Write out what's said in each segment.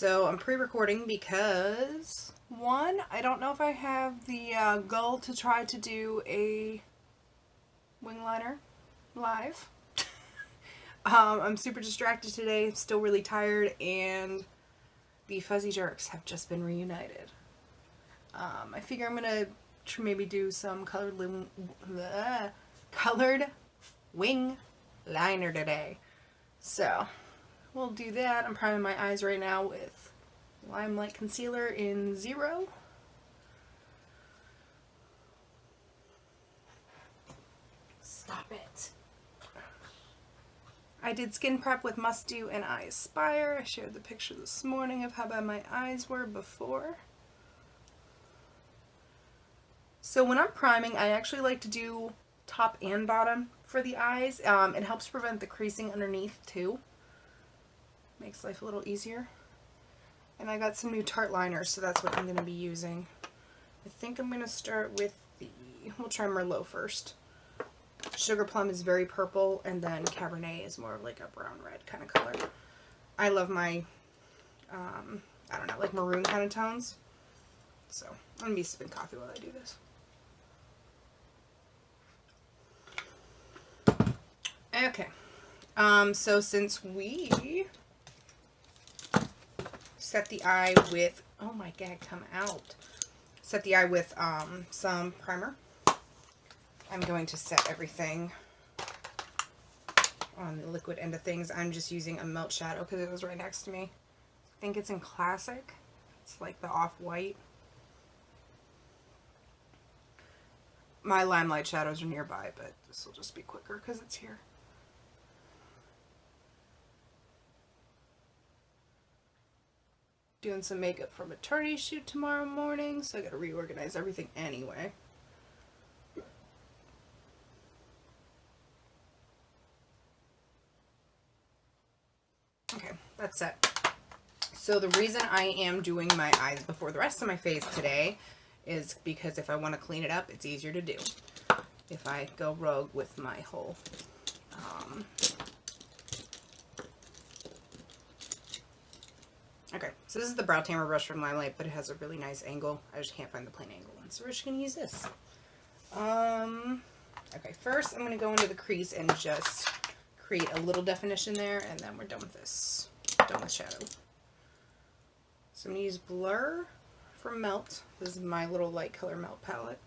So I'm pre-recording because, one, I don't know if I have the goal to try to do a wing liner live. I'm super distracted today, still really tired, and the Fuzzy Jerks have just been reunited. I figure I'm going to maybe do some colored wing liner today. So we'll do that. I'm priming my eyes right now with Limelight Concealer in 0. Stop it. I did skin prep with Must Do and I Aspire. I shared the picture this morning of how bad my eyes were before. So when I'm priming, I actually like to do top and bottom for the eyes. It helps prevent the creasing underneath too. Makes life a little easier. And I got some new Tarte liners, so that's what I'm going to be using. I think I'm going to start with we'll try Merlot first. Sugar Plum is very purple, and then Cabernet is more like a brown red kind of color. I love my, I don't know, like maroon kind of tones. So I'm going to be sipping coffee while I do this. Okay. So since we set the eye with, oh my god, come out. Set the eye with some primer. I'm going to set everything on the liquid end of things. I'm just using a melt shadow because it was right next to me. I think it's in Classic. It's like the off-white. My Limelight shadows are nearby, but this will just be quicker because it's here. Doing some makeup for maternity shoot tomorrow morning, so I gotta reorganize everything anyway. Okay, that's set. So the reason I am doing my eyes before the rest of my face today is because if I want to clean it up, it's easier to do. If I go rogue with my whole okay, so this is the Brow Tamer brush from Limelight, but it has a really nice angle. I just can't find the plain angle one, so we're just going to use this. Okay, first I'm going to go into the crease and just create a little definition there, and then we're done with this. Done with shadow. So I'm going to use Blur from Melt. This is my little light color Melt palette.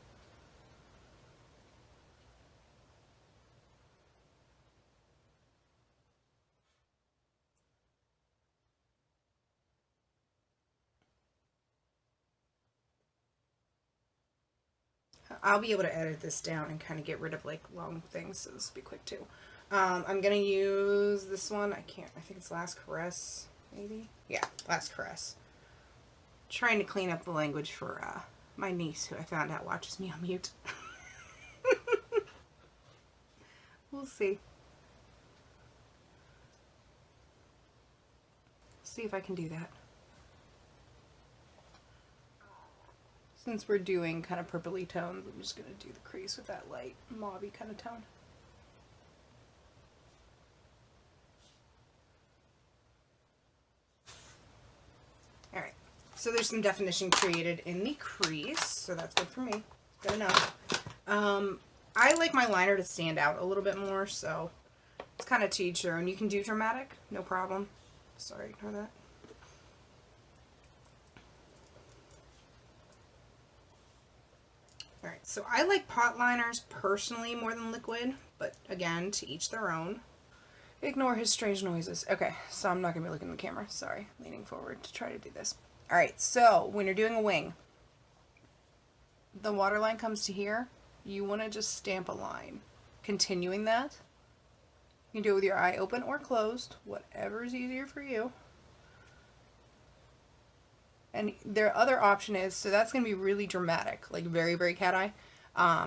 I'll be able to edit this down and kind of get rid of like long things, so this will be quick too. I'm going to use this one. I think it's Last Caress, maybe? Yeah, Last Caress. Trying to clean up the language for my niece, who I found out watches me on mute. We'll see. See if I can do that. Since we're doing kind of purpley tones, I'm just going to do the crease with that light mauve-y kind of tone. Alright, so there's some definition created in the crease, so that's good for me. Good enough. I like my liner to stand out a little bit more, so it's kind of to each their own. You can do dramatic, no problem. Sorry, ignore that. Alright, so I like pot liners personally more than liquid, but again, to each their own. Ignore his strange noises. Okay, so I'm not going to be looking at the camera. Sorry, leaning forward to try to do this. Alright, so when you're doing a wing, the waterline comes to here. You want to just stamp a line. Continuing that, you can do it with your eye open or closed, whatever is easier for you. And their other option is, so that's going to be really dramatic, like very, very cat eye.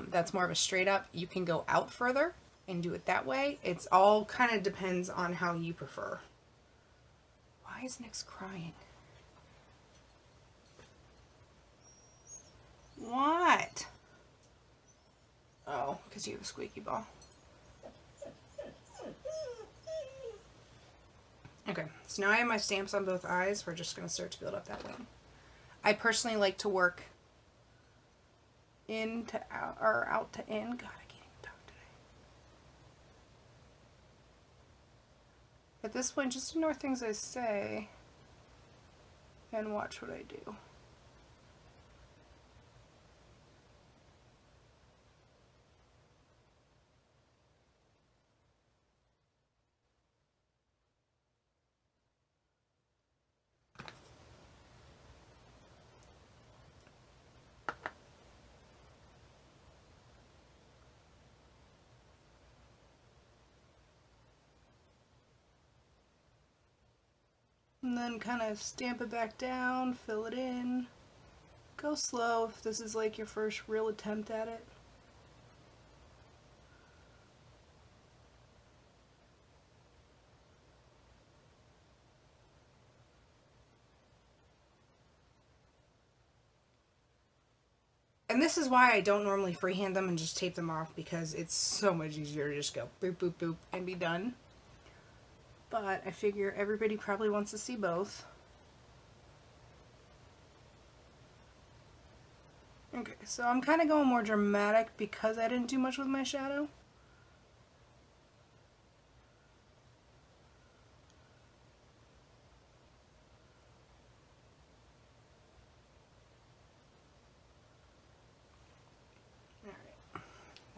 That's more of a straight up. You can go out further and do it that way. It's all kind of depends on how you prefer. Why is Nyx crying? What? Oh, because you have a squeaky ball. Okay, so now I have my stamps on both eyes. We're just going to start to build up that wing. I personally like to work in to out, or out to in. God, I can't even talk today. At this point, just ignore things I say and watch what I do. And then kind of stamp it back down, fill it in. Go slow if this is like your first real attempt at it. And this is why I don't normally freehand them and just tape them off, because it's so much easier to just go boop, boop, boop, and be done. But I figure everybody probably wants to see both. Okay, so I'm kind of going more dramatic because I didn't do much with my shadow. Alright,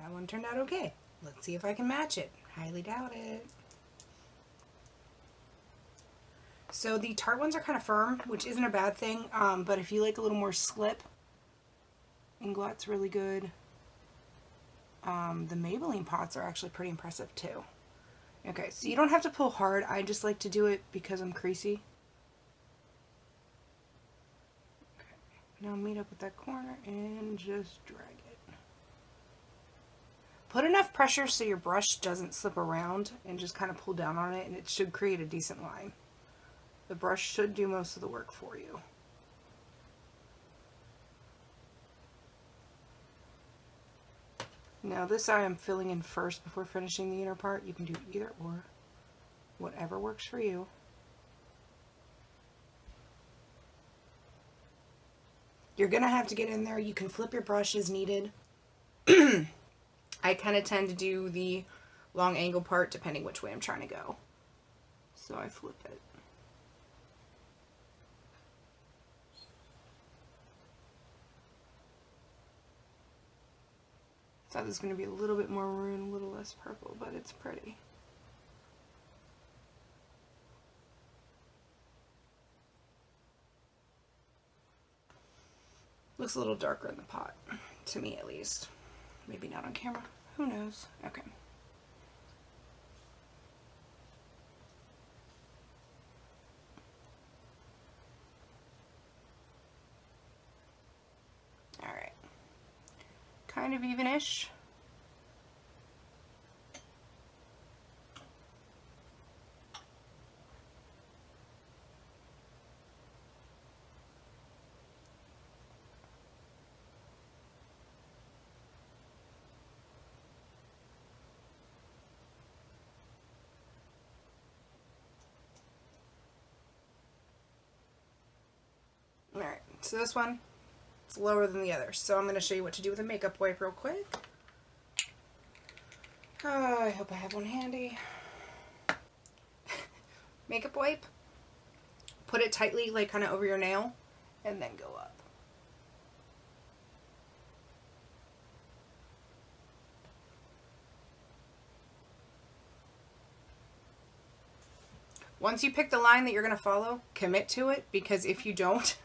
that one turned out okay. Let's see if I can match it. Highly doubt it. So the Tarte ones are kind of firm, which isn't a bad thing, but if you like a little more slip, Inglot's really good. The Maybelline pots are actually pretty impressive too. Okay, so you don't have to pull hard. I just like to do it because I'm creasy. Okay, now meet up with that corner and just drag it. Put enough pressure so your brush doesn't slip around, and just kind of pull down on it, and it should create a decent line. The brush should do most of the work for you. Now this eye I'm filling in first before finishing the inner part. You can do either or, whatever works for you. You're gonna have to get in there. You can flip your brush as needed. I kind of tend to do the long angle part depending which way I'm trying to go. So I flip it. Thought this was going to be a little bit more maroon, a little less purple, but it's pretty. Looks a little darker in the pot, to me at least. Maybe not on camera. Who knows? Okay. Alright. Kind of evenish. Alright, so this one, it's lower than the other. So I'm going to show you what to do with a makeup wipe real quick. Oh, I hope I have one handy. Makeup wipe. Put it tightly, like kind of over your nail, and then go up. Once you pick the line that you're going to follow, commit to it, because if you don't,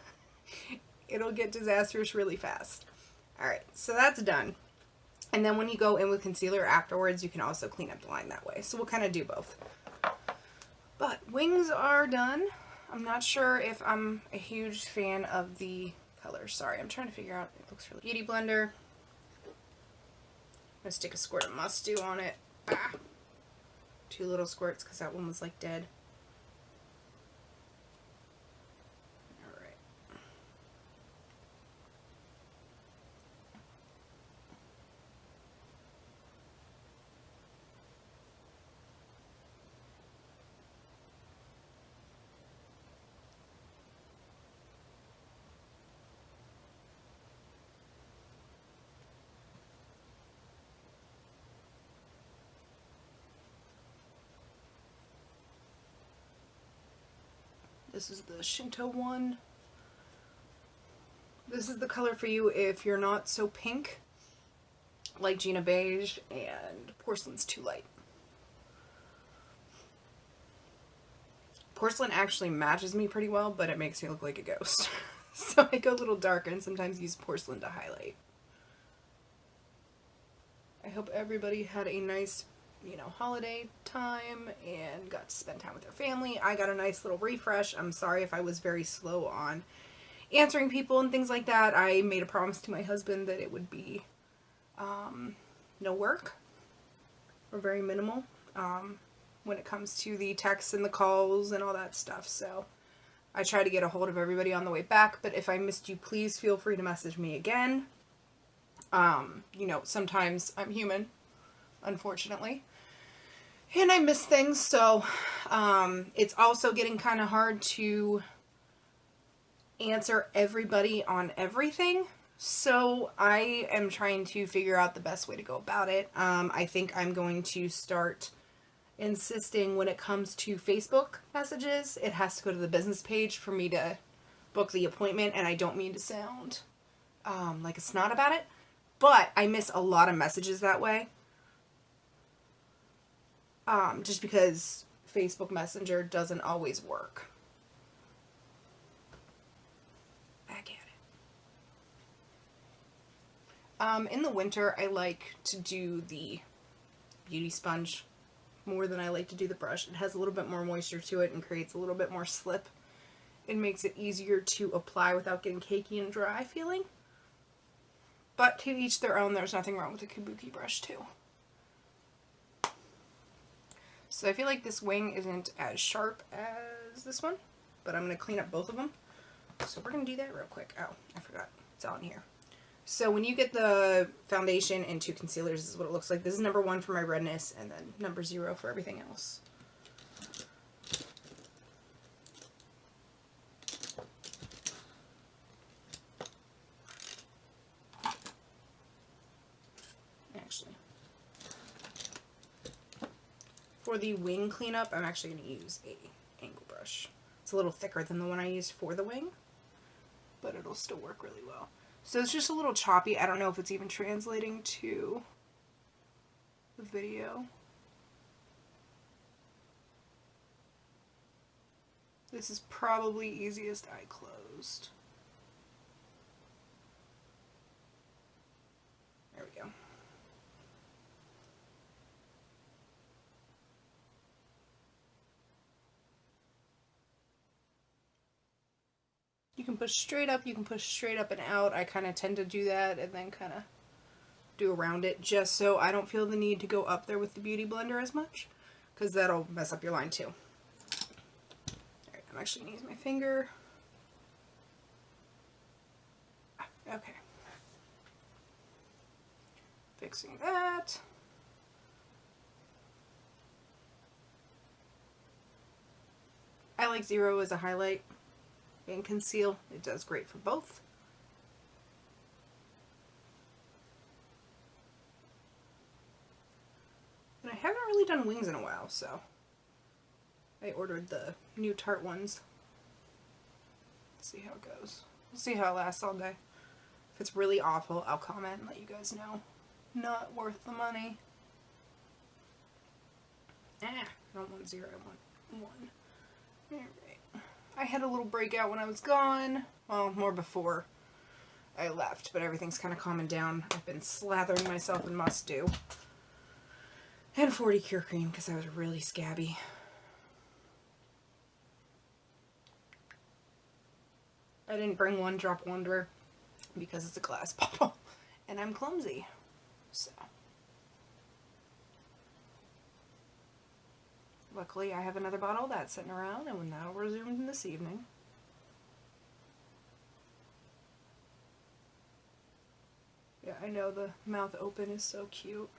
it'll get disastrous really fast. Alright, so that's done. And then when you go in with concealer afterwards, you can also clean up the line that way. So we'll kind of do both. But wings are done. I'm not sure if I'm a huge fan of the color. Sorry, I'm trying to figure out. It looks really Beauty blender. I'm going to stick a squirt of Must Do on it. Ah, 2 little squirts because that one was like dead. This is the Shinto one. This is the color for you if you're not so pink, like Gina Beige, and Porcelain's too light. Porcelain actually matches me pretty well, but it makes me look like a ghost. So I go a little darker and sometimes use Porcelain to highlight. I hope everybody had a nice, holiday time and got to spend time with their family. I got a nice little refresh. I'm sorry if I was very slow on answering people and things like that. I made a promise to my husband that it would be no work or very minimal when it comes to the texts and the calls and all that stuff. So I try to get a hold of everybody on the way back, but if I missed you, please feel free to message me again. Sometimes I'm human, unfortunately, and I miss things, so it's also getting kind of hard to answer everybody on everything, so I am trying to figure out the best way to go about it. I think I'm going to start insisting when it comes to Facebook messages, it has to go to the business page for me to book the appointment, and I don't mean to sound like a snot about it, but I miss a lot of messages that way. Just because Facebook Messenger doesn't always work. Back at it. In the winter, I like to do the beauty sponge more than I like to do the brush. It has a little bit more moisture to it and creates a little bit more slip. It makes it easier to apply without getting cakey and dry feeling. But to each their own, there's nothing wrong with a kabuki brush too. So I feel like this wing isn't as sharp as this one, but I'm going to clean up both of them. So we're going to do that real quick. Oh, I forgot. It's on here. So when you get the foundation and 2 concealers, this is what it looks like. This is number 1 for my redness, and then number 0 for everything else. Actually, for the wing cleanup, I'm actually going to use a angle brush. It's a little thicker than the one I used for the wing, but it'll still work really well. So it's just a little choppy. I don't know if it's even translating to the video. This is probably easiest eye closed. There we go. You can push straight up, you can push straight up and out. I kind of tend to do that and then kind of do around it just so I don't feel the need to go up there with the Beauty Blender as much, because that'll mess up your line too. Alright, I'm actually going to use my finger. Okay. Fixing that. I like 0 as a highlight and conceal. It does great for both. And I haven't really done wings in a while, so I ordered the new Tarte ones. Let's see how it goes. We'll see how it lasts all day. If it's really awful, I'll comment and let you guys know. Not worth the money. I don't want 0, I want 1. Alright. I had a little breakout when I was gone. Well, more before I left, but everything's kind of calming down. I've been slathering myself in Must Do and 40 Cure Cream because I was really scabby. I didn't bring One Drop Wonder because it's a glass bottle and I'm clumsy. So luckily I have another bottle that's sitting around, and that'll resume this evening. Yeah, I know the mouth open is so cute.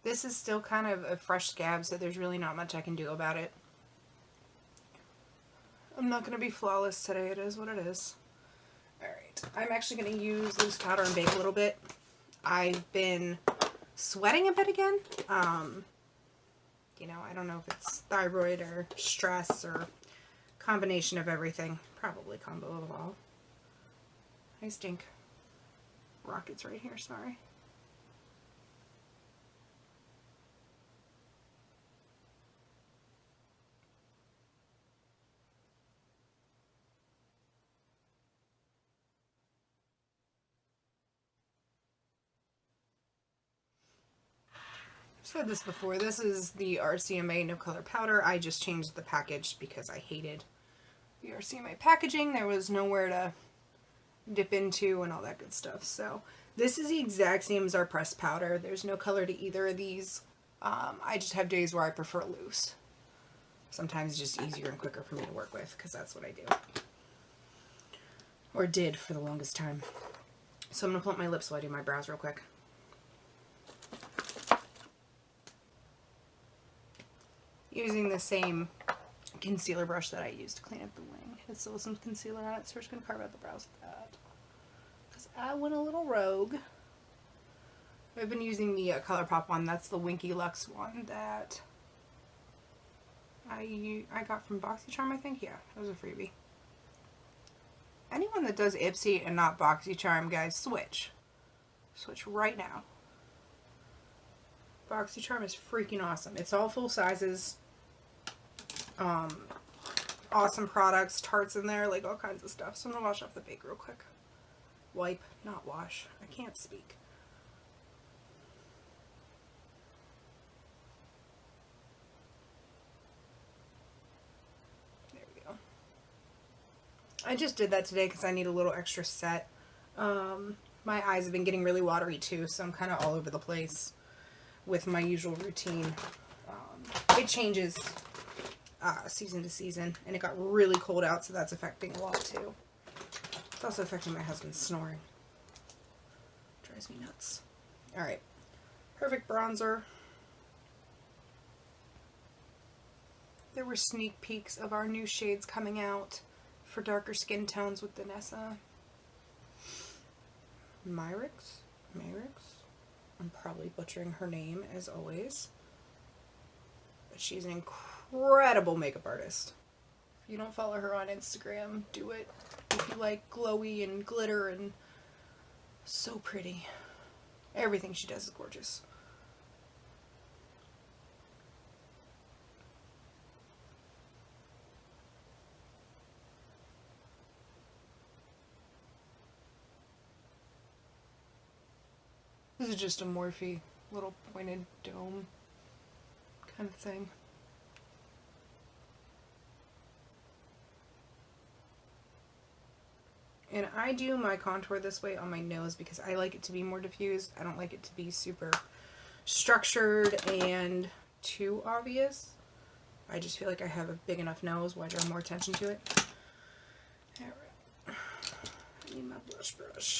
This is still kind of a fresh scab, so there's really not much I can do about it. I'm not going to be flawless today. It is what it is. Alright, I'm actually going to use loose powder and bake a little bit. I've been sweating a bit again. You know, I don't know if it's thyroid or stress or combination of everything. Probably combo of all. I stink. Rocket's right here, sorry. I've said this before. This is the RCMA No Color Powder. I just changed the package because I hated the RCMA packaging. There was nowhere to dip into and all that good stuff. So this is the exact same as our pressed powder. There's no color to either of these. I just have days where I prefer loose. Sometimes it's just easier and quicker for me to work with because that's what I do. Or did for the longest time. So I'm going to plump my lips while I do my brows real quick. Using the same concealer brush that I used to clean up the wing. It still has some concealer on it, so we're just going to carve out the brows with that. Because I went a little rogue. I've been using the ColourPop one. That's the Winky Lux one that I got from BoxyCharm, I think. Yeah, it was a freebie. Anyone that does Ipsy and not BoxyCharm, guys, switch. Switch right now. BoxyCharm is freaking awesome. It's all full sizes. Awesome products, tarts in there, like all kinds of stuff. So I'm gonna wash off the bake real quick. Wipe, not wash. I can't speak. There we go. I just did that today because I need a little extra set. My eyes have been getting really watery too, so I'm kind of all over the place with my usual routine. It changes season to season, and it got really cold out, so that's affecting a lot too. It's also affecting my husband's snoring. Drives me nuts. Alright, perfect bronzer. There were sneak peeks of our new shades coming out for darker skin tones with Danessa. Myrix? I'm probably butchering her name as always. But she's an incredible makeup artist. If you don't follow her on Instagram, do it. If you like glowy and glitter and so pretty. Everything she does is gorgeous. This is just a Morphe little pointed dome kind of thing. And I do my contour this way on my nose because I like it to be more diffused. I don't like it to be super structured and too obvious. I just feel like I have a big enough nose where I draw more attention to it. Alright. I need my brush.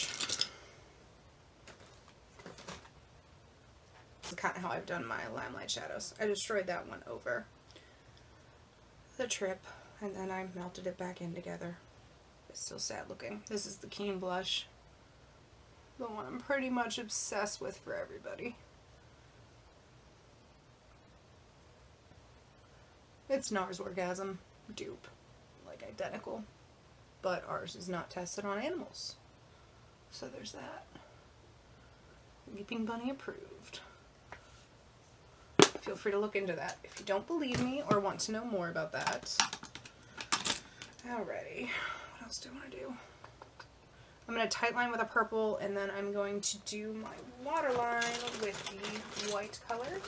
Kind of how I've done my Limelight shadows. I destroyed that one over the trip and then I melted it back in together. It's still sad looking. This is the Keen blush. The one I'm pretty much obsessed with for everybody. It's NARS Orgasm dupe. Like identical. But ours is not tested on animals. So there's that. Leaping Bunny approved. Feel free to look into that if you don't believe me or want to know more about that. Alrighty, what else do I want to do? I'm going to tightline with a purple, and then I'm going to do my waterline with the white color.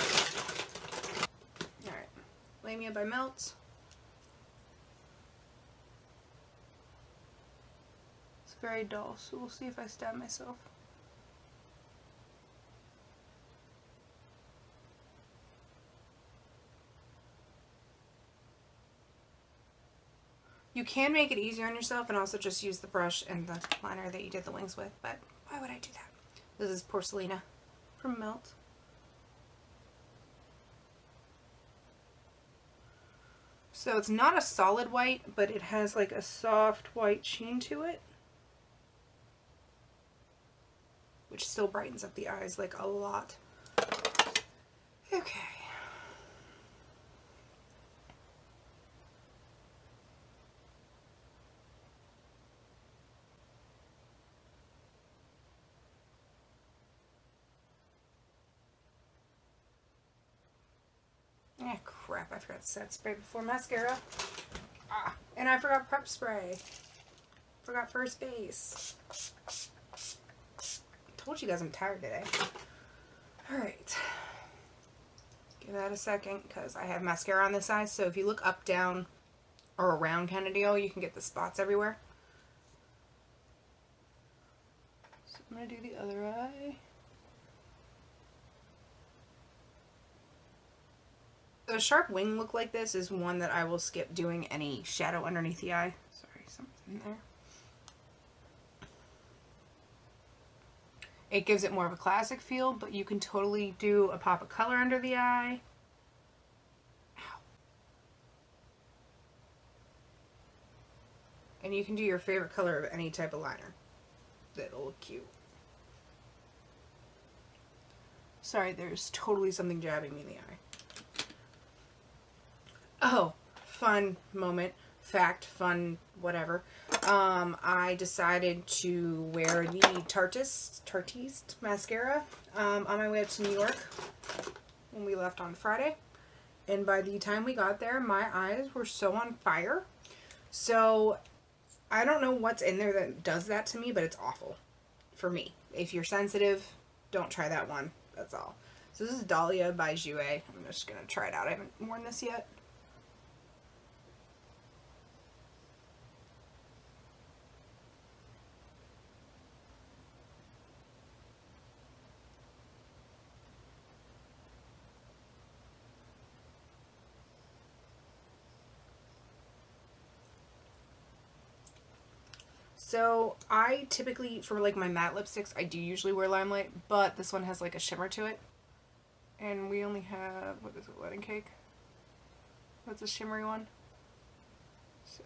Alright, Lamia by Melt. It's very dull, so we'll see if I stab myself. You can make it easier on yourself and also just use the brush and the liner that you did the wings with, but why would I do that? This is Porcelina from Melt. So it's not a solid white, but it has like a soft white sheen to it, which still brightens up the eyes like a lot. Okay. Ah, crap, I forgot to set spray before mascara. Ah, and I forgot prep spray. Forgot first base. Told you guys I'm tired today. Alright. Give that a second because I have mascara on this eye, so if you look up, down, or around kind of deal, you can get the spots everywhere. So I'm going to do the other eye. A sharp wing look like this is one that I will skip doing any shadow underneath the eye. Sorry, something's in there. It gives it more of a classic feel, but you can totally do a pop of color under the eye. Ow. And you can do your favorite color of any type of liner. That'll look cute. Sorry, there's totally something jabbing me in the eye. Oh, fun moment, fact, fun, whatever. I decided to wear the Tarte mascara on my way up to New York when we left on Friday. And by the time we got there, my eyes were so on fire. So I don't know what's in there that does that to me, but it's awful for me. If you're sensitive, don't try that one. That's all. So this is Dahlia by Jouer. I'm just going to try it out. I haven't worn this yet. So I typically, for like my matte lipsticks, I do usually wear Limelight, but this one has like a shimmer to it. And we only have, what is it, Wedding Cake? That's a shimmery one. So.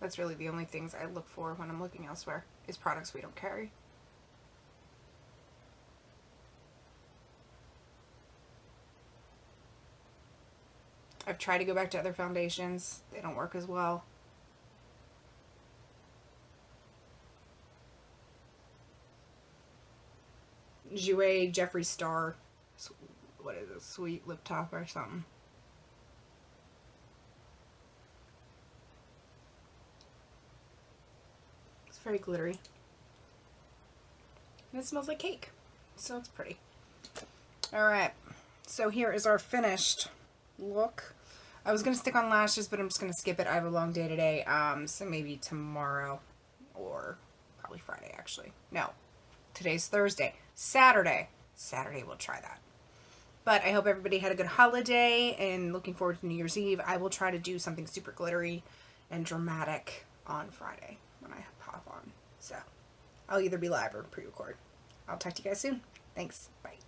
That's really the only things I look for when I'm looking elsewhere, is products we don't carry. I've tried to go back to other foundations. They don't work as well. Jouer Jeffree Star. What is it? Sweet lip top or something. It's very glittery. And it smells like cake. So it's pretty. Alright. So here is our finished look. I was going to stick on lashes, but I'm just going to skip it. I have a long day today, so maybe tomorrow or probably Friday, actually. No, today's Thursday. Saturday we'll try that. But I hope everybody had a good holiday, and looking forward to New Year's Eve. I will try to do something super glittery and dramatic on Friday when I pop on. So I'll either be live or pre-record. I'll talk to you guys soon. Thanks. Bye.